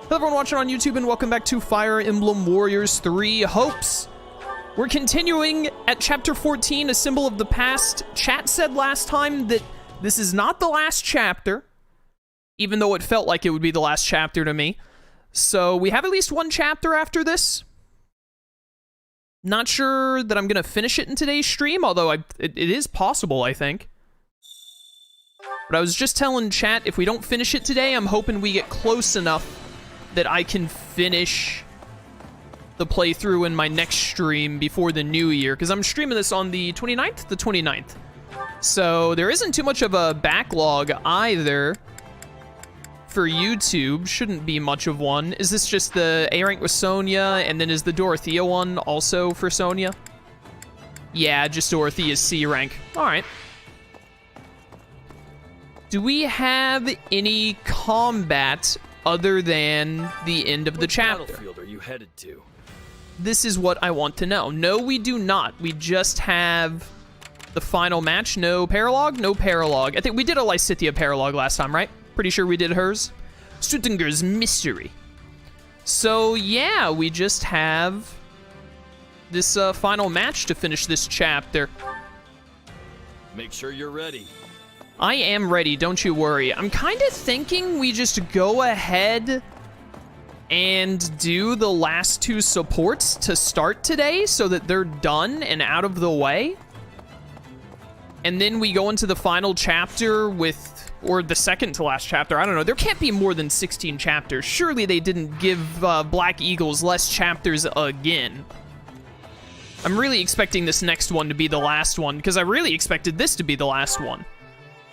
Hello everyone watching on YouTube and welcome back to Fire Emblem Warriors 3 Hopes. We're continuing at chapter 14, A Symbol of the Past. Chat said last time that this is not the last chapter, even though it felt like it would be the last chapter to me. So we have at least one chapter after this. Not sure that I'm going to finish it in today's stream, although it is possible, I think. But I was just telling chat, if we don't finish it today, I'm hoping we get close enough that I can finish the playthrough in my next stream before the new year, because I'm streaming this on the 29th? The 29th. So there isn't too much of a backlog either for YouTube. Shouldn't be much of one. Is this just the A rank with Sonya, and then is the Dorothea one also for Sonya? Yeah, just Dorothea's C rank. Alright. Do we have any combat other than the end of the chapter? Which battlefield are you headed to? This is what I want to know. No, we do not. We just have the final match. No paralogue? No paralogue. I think we did a Lysithea paralogue last time, right? Pretty sure we did hers. Stuttinger's Mystery. So, yeah, we just have this final match to finish this chapter. Make sure you're ready. I am ready, don't you worry. I'm kind of thinking we just go ahead and do the last two supports to start today so that they're done and out of the way. And then we go into the final chapter with, or the second to last chapter, I don't know. There can't be more than 16 chapters. Surely they didn't give Black Eagles less chapters again. I'm really expecting this next one to be the last one, because I really expected this to be the last one.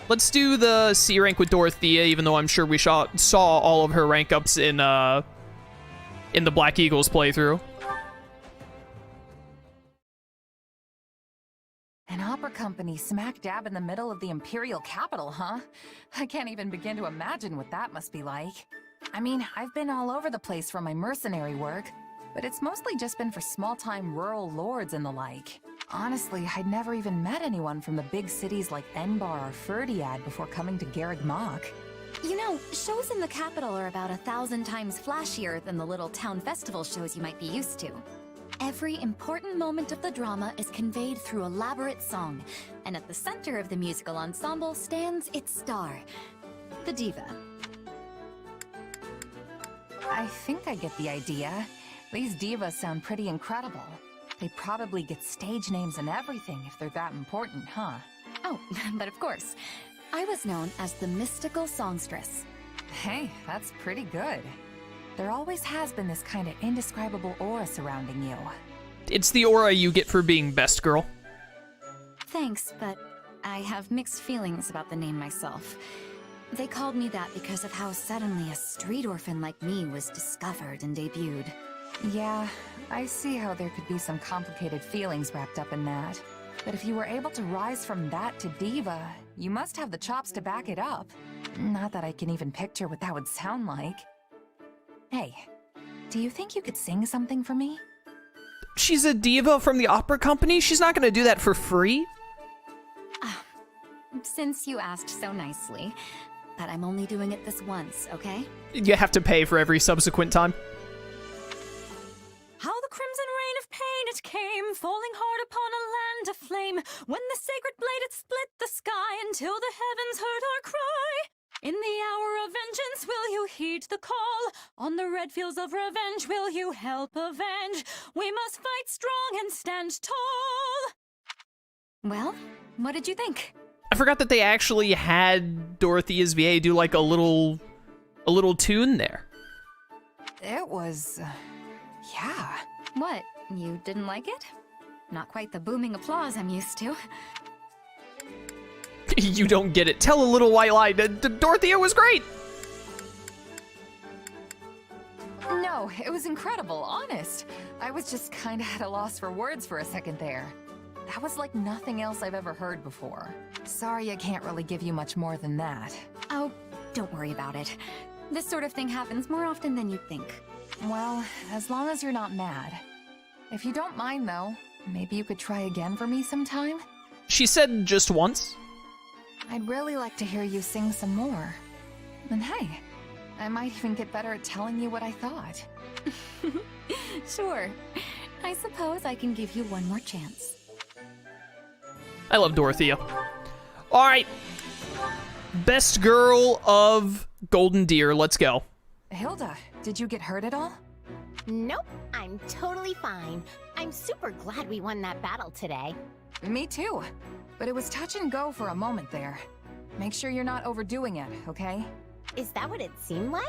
Let's do the C rank with Dorothea, even though I'm sure we saw all of her rank ups in the Black Eagles playthrough. An opera company smack dab in the middle of the imperial capital, huh? I can't even begin to imagine what that must be like. I mean, I've been all over the place for my mercenary work, but it's mostly just been for small-time rural lords and the like. Honestly, I'd never even met anyone from the big cities like Enbar or Ferdiad before coming to Garreg Mach. You know, shows in the capital are about 1,000 times flashier than the little town festival shows you might be used to. Every important moment of the drama is conveyed through elaborate song, and at the center of the musical ensemble stands its star, the diva. I think I get the idea. These divas sound pretty incredible. They probably get stage names and everything if they're that important, huh? Oh, but of course. I was known as the mystical songstress. Hey, that's pretty good. There always has been this kind of indescribable aura surrounding you. It's the aura you get for being best girl. Thanks, but I have mixed feelings about the name myself. They called me that because of how suddenly a street orphan like me was discovered and debuted. Yeah, I see how there could be some complicated feelings wrapped up in that. But if you were able to rise from that to diva, you must have the chops to back it up. Not that I can even picture what that would sound like. Hey, do you think you could sing something for me? She's a diva from the opera company? She's not gonna do that for free? Since you asked so nicely, but I'm only doing it this once, okay? You have to pay for every subsequent time. How the crimson rain of pain it came, falling hard upon a land aflame, when the sacred blade it split the sky, until the heavens heard our cry. In the hour of vengeance will you heed the call? On the red fields of revenge will you help avenge? We must fight strong and stand tall. Well, what did you think? I forgot that they actually had Dorothea's VA do like a little tune there. It was... yeah. What, you didn't like it? Not quite the booming applause I'm used to. You don't get it. Tell a little white lie. Dorothea was great. No, it was incredible, honest. I was just kinda at a loss for words for a second there. That was like nothing else I've ever heard before. Sorry I can't really give you much more than that. Oh, don't worry about it. This sort of thing happens more often than you'd think. Well, as long as you're not mad. If you don't mind, though, maybe you could try again for me sometime? She said just once. I'd really like to hear you sing some more. And hey, I might even get better at telling you what I thought. Sure. I suppose I can give you one more chance. I love Dorothea. All right. Best girl of Golden Deer. Let's go. Hilda, did you get hurt at all? Nope, I'm totally fine. I'm super glad we won that battle today. Me too. But it was touch and go for a moment there. Make sure you're not overdoing it, okay? Is that what it seemed like?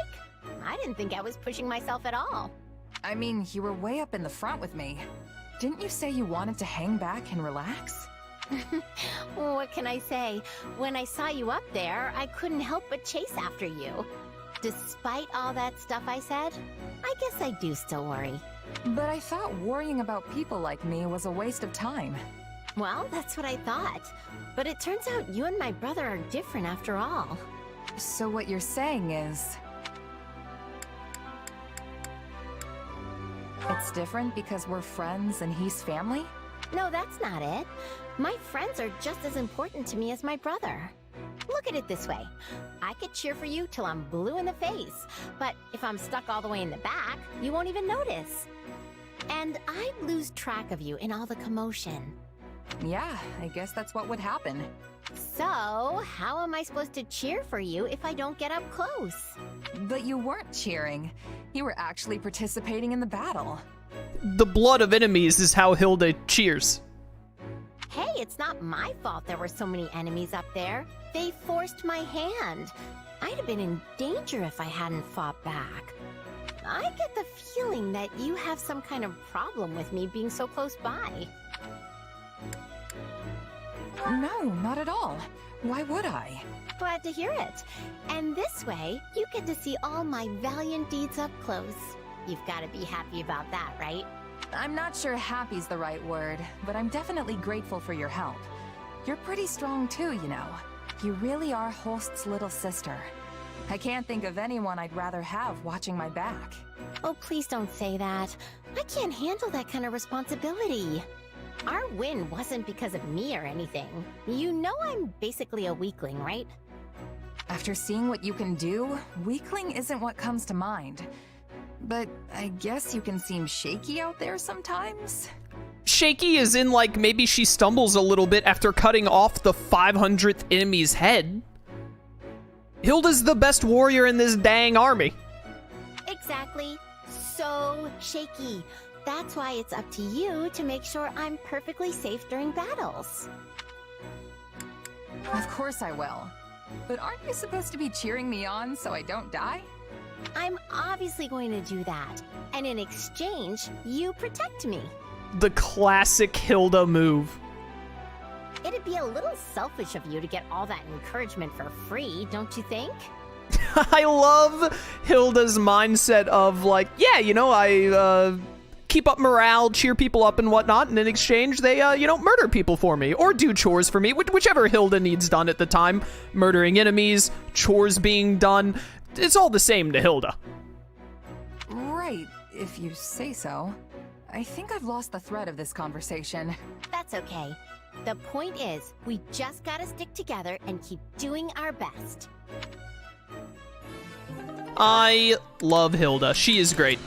I didn't think I was pushing myself at all. I mean, you were way up in the front with me. Didn't you say you wanted to hang back and relax? What can I say? When I saw you up there, I couldn't help but chase after you. Despite all that stuff I said, I guess I do still worry. But I thought worrying about people like me was a waste of time. Well, that's what I thought. But it turns out you and my brother are different after all. So what you're saying is... it's different because we're friends and he's family? No, that's not it. My friends are just as important to me as my brother. Look at it this way. I could cheer for you till I'm blue in the face, but if I'm stuck all the way in the back, you won't even notice. And I'd lose track of you in all the commotion. Yeah, I guess that's what would happen. So, how am I supposed to cheer for you if I don't get up close? But you weren't cheering. You were actually participating in the battle. The blood of enemies is how Hilda cheers. Hey, it's not my fault there were so many enemies up there. They forced my hand. I'd have been in danger if I hadn't fought back. I get the feeling that you have some kind of problem with me being so close by. No, not at all. Why would I? Glad to hear it. And this way, you get to see all my valiant deeds up close. You've got to be happy about that, right? I'm not sure happy's the right word, but I'm definitely grateful for your help. You're pretty strong too, you know. You really are Holst's little sister. I can't think of anyone I'd rather have watching my back. Oh, please don't say that. I can't handle that kind of responsibility. Our win wasn't because of me or anything. You know I'm basically a weakling, right? After seeing what you can do, weakling isn't what comes to mind. But I guess you can seem shaky out there sometimes? Shaky is in, like, maybe she stumbles a little bit after cutting off the 500th enemy's head. Hilda's the best warrior in this dang army. Exactly. So shaky. That's why it's up to you to make sure I'm perfectly safe during battles. Of course I will. But aren't you supposed to be cheering me on so I don't die? I'm obviously going to do that. And in exchange, you protect me. The classic Hilda move. It'd be a little selfish of you to get all that encouragement for free, don't you think? I love Hilda's mindset of, like, yeah, you know, I keep up morale, cheer people up and whatnot, and in exchange, they, murder people for me, or do chores for me, whichever Hilda needs done at the time. Murdering enemies, chores being done, it's all the same to Hilda. Right, if you say so. I think I've lost the thread of this conversation. That's okay. The point is, we just gotta stick together and keep doing our best. I love Hilda. She is great.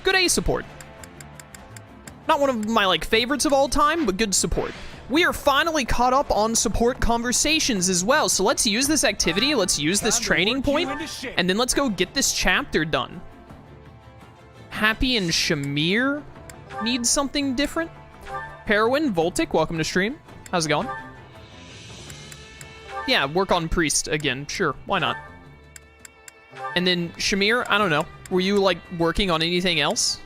Good A support. Not one of my, like, favorites of all time, but good support. We are finally caught up on support conversations as well, so let's use this activity, let's use this training point, and then let's go get this chapter done. Happy and Shamir need something different. Heroine, Voltic, welcome to stream. How's it going? Yeah, work on Priest again. Sure, why not? And then Shamir, I don't know. Were you, like, working on anything else?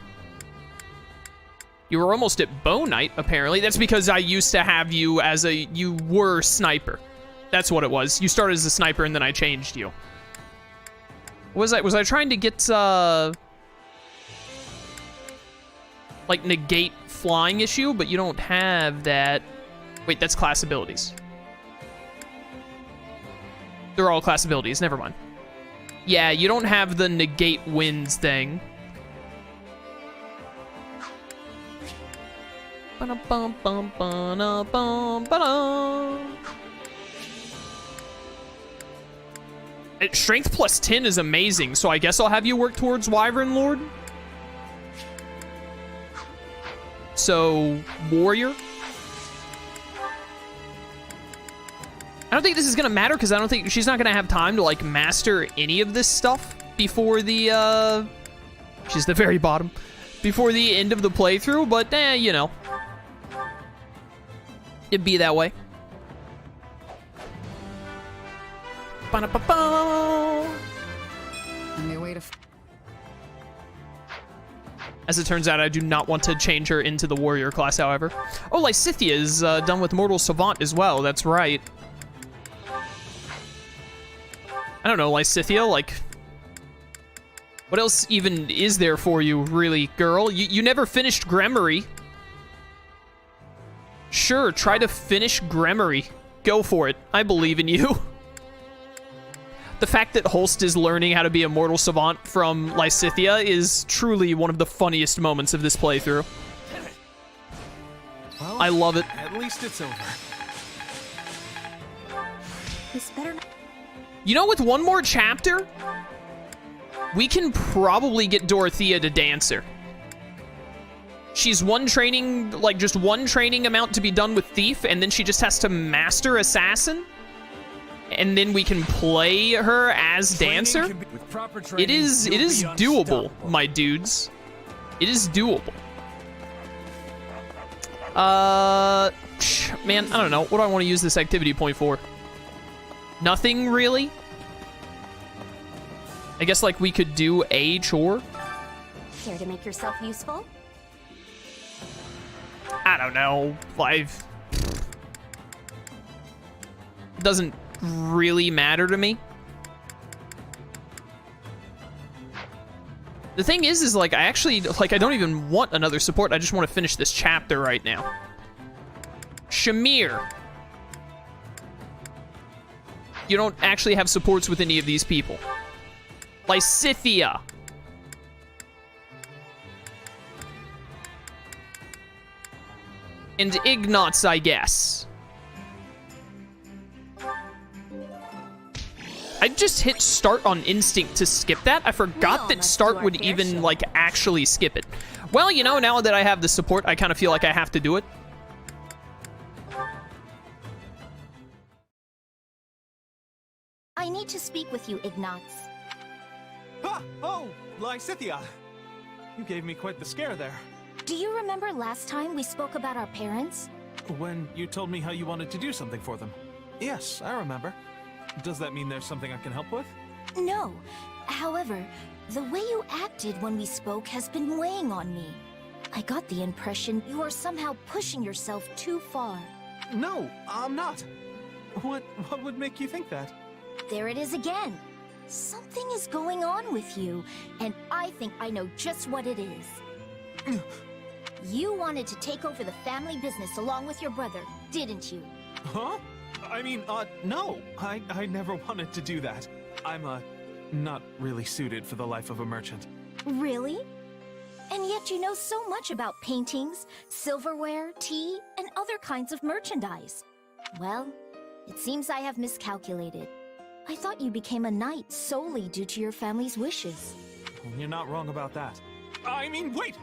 You were almost at Bow Knight, apparently. That's because I used to have you as you were sniper. That's what it was. You started as a sniper and then I changed you. Was I trying to get, like, negate flying issue, but you don't have that. Wait, that's class abilities. They're all class abilities, never mind. Yeah, you don't have the negate winds thing. Strength plus 10 is amazing, so I guess I'll have you work towards Wyvern Lord. So, Warrior. I don't think this is gonna matter because I don't think she's not gonna have time to like master any of this stuff before the she's the very bottom before the end of the playthrough, but you know, it'd be that way. Ba-da-ba-ba. New way to. As it turns out, I do not want to change her into the warrior class, however. Oh, Lysithea is done with Mortal Savant as well. That's right. I don't know, Lysithea, like... What else even is there for you, really, girl? You never finished Gremory. Sure, try to finish Gremory. Go for it. I believe in you. The fact that Holst is learning how to be a Mortal Savant from Lysithea is truly one of the funniest moments of this playthrough. Well, I love it. At least it's over. This better not. You know, with one more chapter, we can probably get Dorothea to Dancer. She's one training, like just one training amount to be done with Thief, and then she just has to master Assassin. And then we can play her as Dancer. It is doable, my dudes. It is doable. Man, I don't know. What do I want to use this activity point for? Nothing, really? I guess, like, we could do a chore? Care to make yourself useful? I don't know. It doesn't really matter to me. The thing is like, I actually, like, I don't even want another support. I just want to finish this chapter right now. Shamir. You don't actually have supports with any of these people. Lysithea. And Ignatz, I guess. I just hit start on instinct to skip that. I forgot that start would even, like, actually skip it. Well, you know, now that I have the support, I kind of feel like I have to do it. I need to speak with you, Ignatz. Ah! Oh, Lysithea! You gave me quite the scare there. Do you remember last time we spoke about our parents? When you told me how you wanted to do something for them. Yes, I remember. Does that mean there's something I can help with? No. However, the way you acted when we spoke has been weighing on me. I got the impression you are somehow pushing yourself too far. No, I'm not. What would make you think that? There it is again. Something is going on with you, and I think I know just what it is. You wanted to take over the family business along with your brother, didn't you? Huh? I mean, no. I never wanted to do that. I'm, not really suited for the life of a merchant. Really? And yet you know so much about paintings, silverware, tea, and other kinds of merchandise. Well, it seems I have miscalculated. I thought you became a knight solely due to your family's wishes. You're not wrong about that. I mean, wait!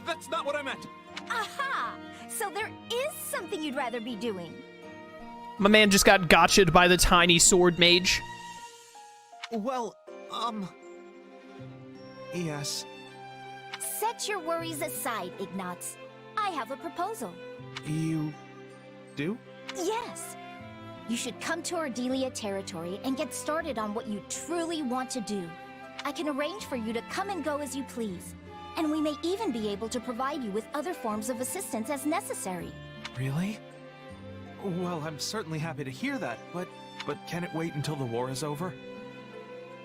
That's not what I meant! Aha! So there is something you'd rather be doing. My man just got gotcha'd by the tiny sword mage. Well, yes. Set your worries aside, Ignatz. I have a proposal. You do? Yes. You should come to Ardelia territory and get started on what you truly want to do. I can arrange for you to come and go as you please. And we may even be able to provide you with other forms of assistance as necessary. Really? Well, I'm certainly happy to hear that, but can it wait until the war is over?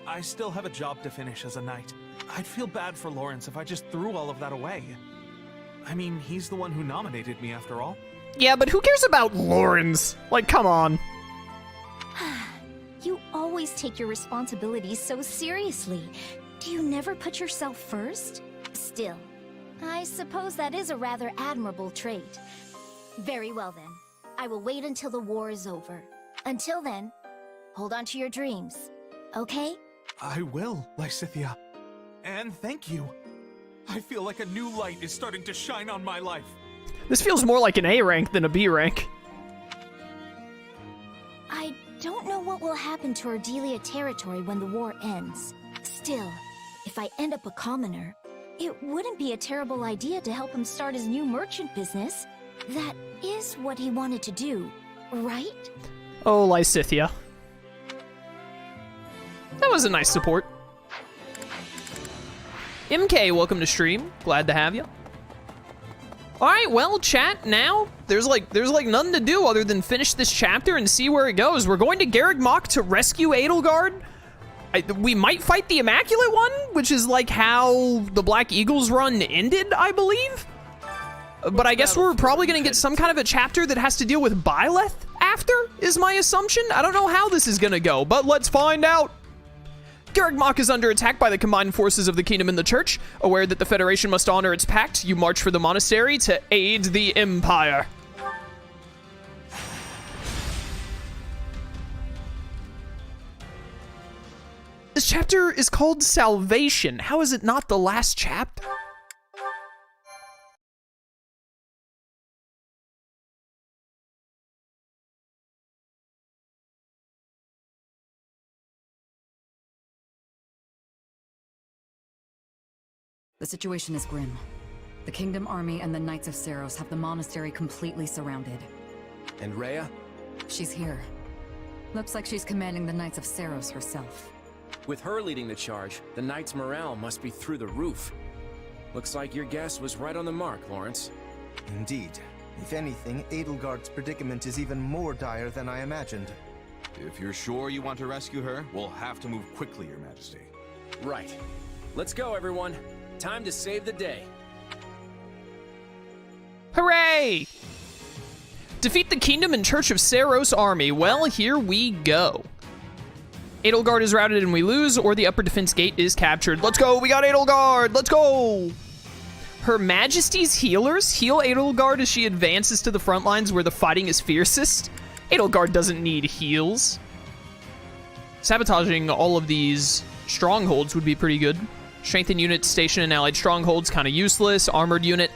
I still have a job to finish as a knight. I'd feel bad for Lawrence if I just threw all of that away. I mean, he's the one who nominated me after all. Yeah, but who cares about Lawrence? Like, come on. You always take your responsibilities so seriously. Do you never put yourself first? Still, I suppose that is a rather admirable trait. Very well then. I will wait until the war is over. Until then, hold on to your dreams. okay? I will, Lysithea. And thank you. I feel like a new light is starting to shine on my life. This feels more like an A rank than a B rank. I don't know what will happen to Ardelia territory when the war ends. Still, if I end up a commoner, it wouldn't be a terrible idea to help him start his new merchant business. That is what he wanted to do, right? Oh, Lysithea. That was a nice support. MK, welcome to stream. Glad to have you. All right, well, chat, now there's like nothing to do other than finish this chapter and see where it goes. We're going to Garreg Mach to rescue Edelgard. We might fight the Immaculate One, which is like how the Black Eagles run ended, I believe. But I guess we're probably gonna get some kind of a chapter that has to deal with Byleth after, is my assumption. I don't know how this is gonna go, but let's find out. Garreg Mach is under attack by the combined forces of the kingdom and the church. Aware that the Federation must honor its pact, you march for the monastery to aid the Empire. This chapter is called Salvation. How is it not the last chapter? The situation is grim. The Kingdom Army and the Knights of Seiros have the monastery completely surrounded. And Rhea? She's here. Looks like she's commanding the Knights of Seiros herself. With her leading the charge, the Knights' morale must be through the roof. Looks like your guess was right on the mark, Lawrence. Indeed. If anything, Edelgard's predicament is even more dire than I imagined. If you're sure you want to rescue her, we'll have to move quickly, Your Majesty. Right. Let's go, everyone. Time to save the day. Hooray! Defeat the Kingdom and Church of Seiros army. Well, here we go. Edelgard is routed and we lose, or the upper defense gate is captured. Let's go, we got Edelgard, let's go! Her Majesty's healers heal Edelgard as she advances to the front lines where the fighting is fiercest. Edelgard doesn't need heals. Sabotaging all of these strongholds would be pretty good. Strengthen units stationed in allied strongholds, kind of useless. Armored unit,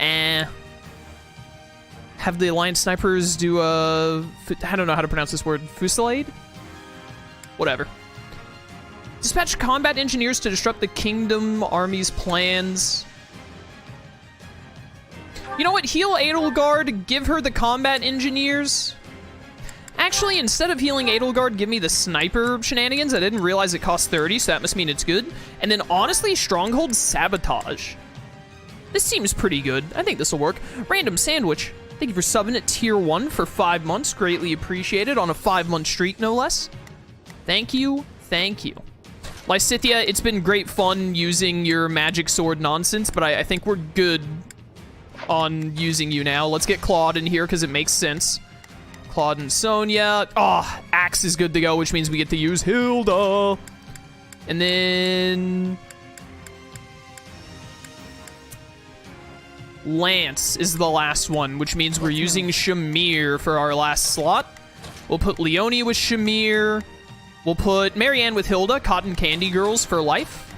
Have the Alliance snipers do I don't know how to pronounce this word. Fusillade? Whatever. Dispatch combat engineers to disrupt the Kingdom Army's plans. You know what? Heal Edelgard, give her the combat engineers. Actually, instead of healing Edelgard, give me the sniper shenanigans. I didn't realize it cost 30, so that must mean it's good. And then, honestly, Stronghold Sabotage. This seems pretty good. I think this will work. Random Sandwich. Thank you for subbing at Tier 1 for 5 months. Greatly appreciated on a 5-month streak, no less. Thank you. Thank you. Lysithea, it's been great fun using your magic sword nonsense, but I think we're good on using you now. Let's get Claude in here, because it makes sense. Claude and Sonia. Oh, Axe is good to go, which means we get to use Hilda. And then Lance is the last one, which means we're using Shamir for our last slot. We'll put Leonie with Shamir. We'll put Marianne with Hilda. Cotton Candy Girls for life.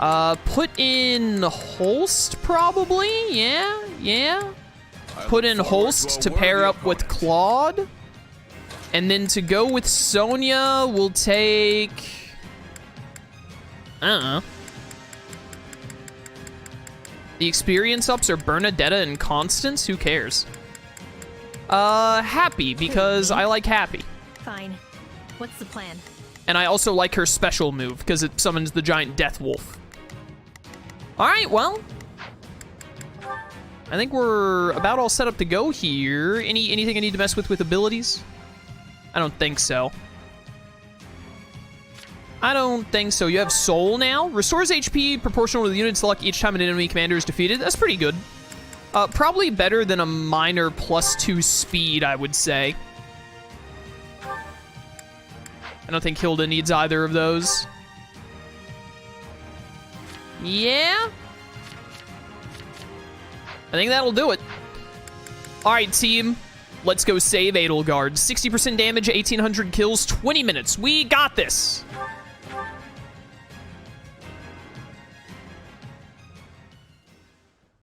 Put in Holst, probably. Yeah. Put in Holst to pair up with Claude. And then to go with Sonia, we'll take... I don't know. The experience ups are Bernadetta and Constance. Who cares? Happy, because I like Happy. Fine. What's the plan? And I also like her special move, because it summons the giant death wolf. Alright, well... I think we're about all set up to go here. Anything I need to mess with abilities? I don't think so. I don't think so. You have Soul now. Restores HP proportional to the unit's luck each time an enemy commander is defeated. That's pretty good. Probably better than a minor +2 speed, I would say. I don't think Hilda needs either of those. Yeah? I think that'll do it. All right, team. Let's go save Edelgard. 60% damage, 1,800 kills, 20 minutes. We got this.